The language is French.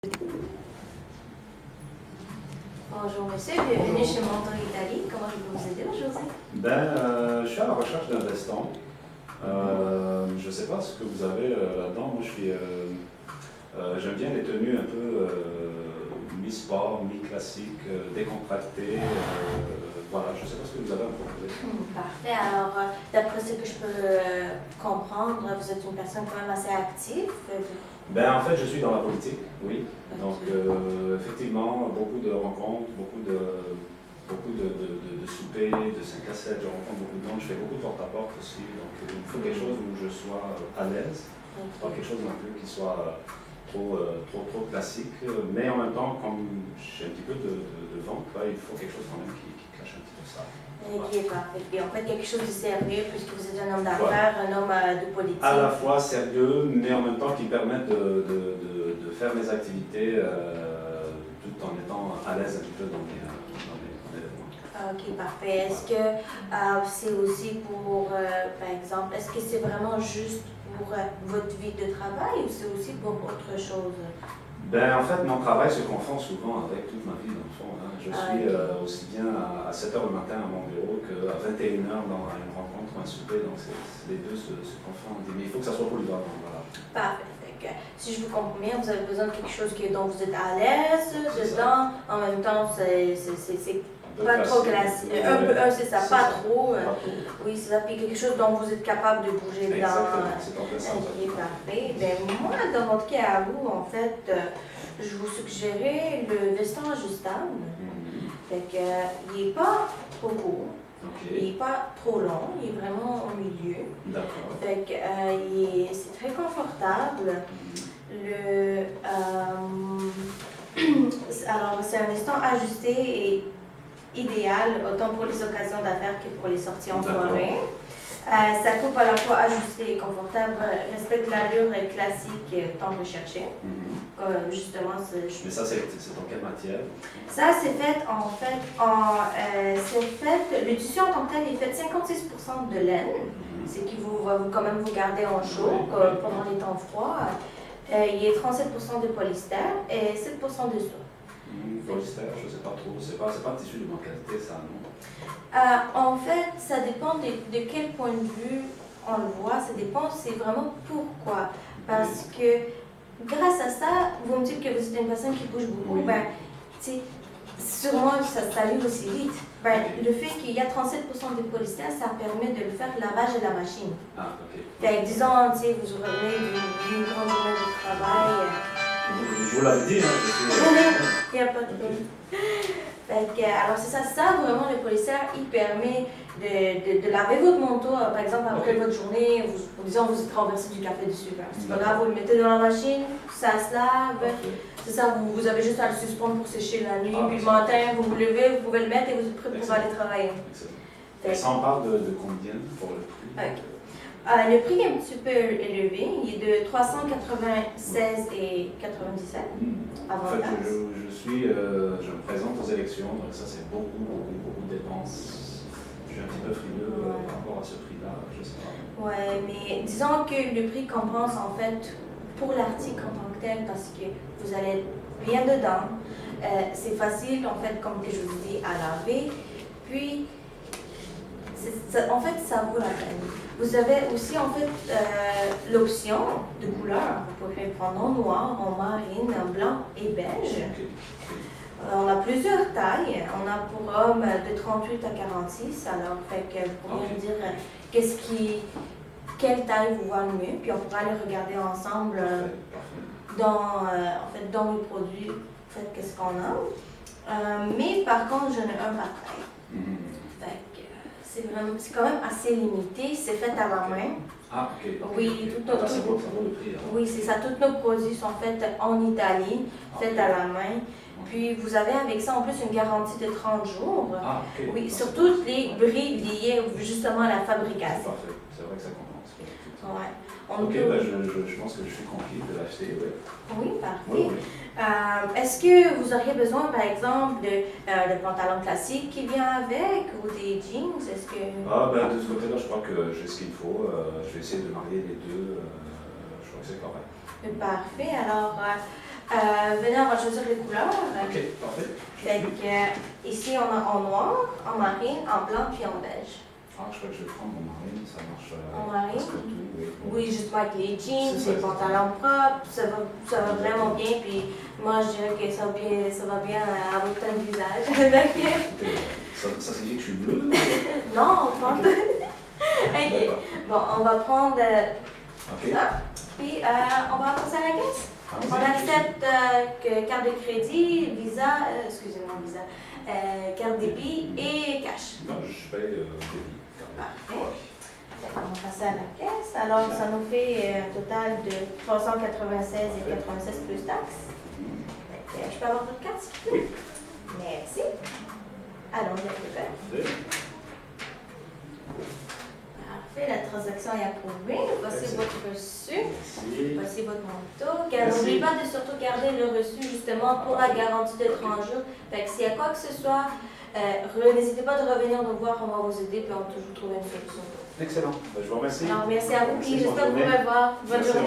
Bonjour monsieur, bienvenue chez Monton Italie. Comment je peux vous aider aujourd'hui? Je suis à la recherche d'un veston. Je ne sais pas ce que vous avez là-dedans. Moi, j'aime bien les tenues un peu mi-sport, mi-classique, décontractées. Voilà, je ne sais pas ce que vous avez à me proposer. Parfait. Alors, d'après ce que je peux comprendre, vous êtes une personne quand même assez active. En fait, je suis dans la politique, oui. Donc, effectivement, beaucoup de rencontres, beaucoup de soupers, de 5 à 7, je rencontre beaucoup de monde, je fais beaucoup de porte-à-porte aussi. Donc, il me faut quelque chose où je sois à l'aise, pas quelque chose non plus qui soit trop classique, mais en même temps, comme j'ai un petit peu de vente, il faut quelque chose quand même qui cache un petit peu ça. Ok, parfait. Et en fait, quelque chose de sérieux, puisque vous êtes un homme d'affaires, un homme de politique. À la fois sérieux, mais en même temps qui permettent de faire mes activités tout en étant à l'aise un petit peu dans mes événements. Ok, parfait. Est-ce que c'est aussi pour, par exemple, est-ce que c'est vraiment juste pour votre vie de travail ou c'est aussi pour autre chose? En fait, mon travail se confond souvent avec toute ma vie, dans le fond. Je suis aussi bien à 7 h le matin à mon bureau qu'à 21 h dans une rencontre ou un souper, donc les deux se confondent. Mais il faut que ça soit polyvalent. Voilà. Parfait. Si je vous comprends bien, vous avez besoin de quelque chose dont vous êtes à l'aise dedans. En même temps, c'est pas trop classique. C'est ça, pas trop. Oui, c'est ça. Puis quelque chose dont vous êtes capable de bouger dedans. C'est parfait. Moi, dans votre cas à vous, en fait, je vous suggérais le veston ajustable. Il n'est pas trop court. Il n'est pas trop long, il est vraiment au milieu. D'accord. C'est très confortable. Alors, c'est un veston ajusté et idéal autant pour les occasions d'affaires que pour les sorties en soirée. Sa coupe à la fois ajustée et confortable respecte l'allure classique tant recherchée. Justement, mais ça, c'est en quelle matière? Ça, c'est fait le tissu en tant que tel est fait 56% de laine, ce qui va quand même vous garder en chaud pendant les temps froids. Il est 37% de polyester et 7% de soie. Polyester, je ne sais pas trop. C'est pas un tissu de bonne qualité, ça, non? En fait, ça dépend de quel point de vue on le voit. Ça dépend, c'est vraiment pourquoi. Parce que grâce à ça, vous me dites que vous êtes une personne qui bouge beaucoup. Sûrement, ça livre aussi vite. Le fait qu'il y a 37% de polyester, ça permet de le faire lavage à la machine. Disons, vous revenez d'une grande journée de travail. Vous l'avez dit, Il n'y a pas de problème. Alors c'est ça, vraiment le polyester, il permet de laver votre manteau, par exemple après votre journée, disons vous traversez du café dessus. C'est pas grave, vous le mettez dans la machine, ça se lave. C'est ça, vous avez juste à le suspendre pour sécher la nuit, puis le matin vous vous levez, vous pouvez le mettre et vous êtes prêt pour aller travailler. Ça on parle de combien pour le prix? Le prix est un petit peu élevé, il est de 396,97 avant En fait, taxe. je me présente aux élections, donc ça c'est beaucoup de dépenses. Je suis un petit peu frileux par rapport à ce prix-là, je sais pas. Ouais, mais disons que le prix compense en fait pour l'article en tant que tel parce que vous allez bien dedans. C'est facile en fait, comme que je vous dis, à laver. Puis, en fait, ça vaut la peine. Vous avez aussi en fait l'option de couleur. Vous pouvez prendre en noir, en marine, en blanc et beige. On a plusieurs tailles. On a pour hommes de 38 à 46. Alors, vous pourriez me dire quelle taille vous va le mieux. Puis on pourra aller regarder ensemble dans le produit, qu'est-ce qu'on a. Mais par contre, j'en ai un par taille. C'est quand même assez limité. C'est fait à la main. Oui, ça vaut le prix. Oui, c'est ça. Tous nos produits sont faits en Italie, faits à la main. Puis vous avez avec ça en plus une garantie de 30 jours. Oui, sur toutes les bris liés justement à la fabrication. Parfait, c'est vrai que ça compense. Je pense que je suis conquis de l'acheter. Oui, parfait. Est-ce que vous auriez besoin, par exemple, de pantalons classiques qui vient avec ou des jeans? Est-ce que... de ce côté-là, je crois que j'ai ce qu'il faut. Je vais essayer de marier les deux. Je crois que c'est correct. Parfait. Alors, Venez, on va choisir les couleurs. Ok, parfait. Fait que, ici, on a en noir, en marine, en blanc, puis en beige. Ah, je crois que je vais prendre mon marine, ça marche. En marine? Presque tout, oui. Oui, justement avec les jeans, C'est ça, les pantalons propres, ça va vraiment bien. Puis moi, je dirais que ça va bien à votre teint de visage. Ça signifie que je suis bleu? Non, pas Ok. tout. Ok. D'accord. Bon, on va prendre Ok. ça. Puis on va passer à la caisse. Allez-y. On accepte carte de crédit, Visa, excusez-moi, Visa, carte débit et cash. Non, je paye débit. Parfait. On va passer à la caisse. Alors, ça nous fait un total de 396,96 plus taxes. Fait que, je peux avoir votre carte, s'il vous plaît? Merci. Allons-y avec le paiement. Parfait. Parfait, la transaction est approuvée. Voici Merci. votre reçu. Merci. Voici votre manteau. Merci. N'oubliez pas de surtout garder le reçu justement pour la garantie de 30 jours. Fait que s'il y a quoi que ce soit, n'hésitez pas de revenir nous voir, on va vous aider puis on va toujours trouver une solution. Excellent. Ben, je vous remercie. Alors, merci à vous Merci, et bonne j'espère vous journée. revoir. Bonne Merci, journée.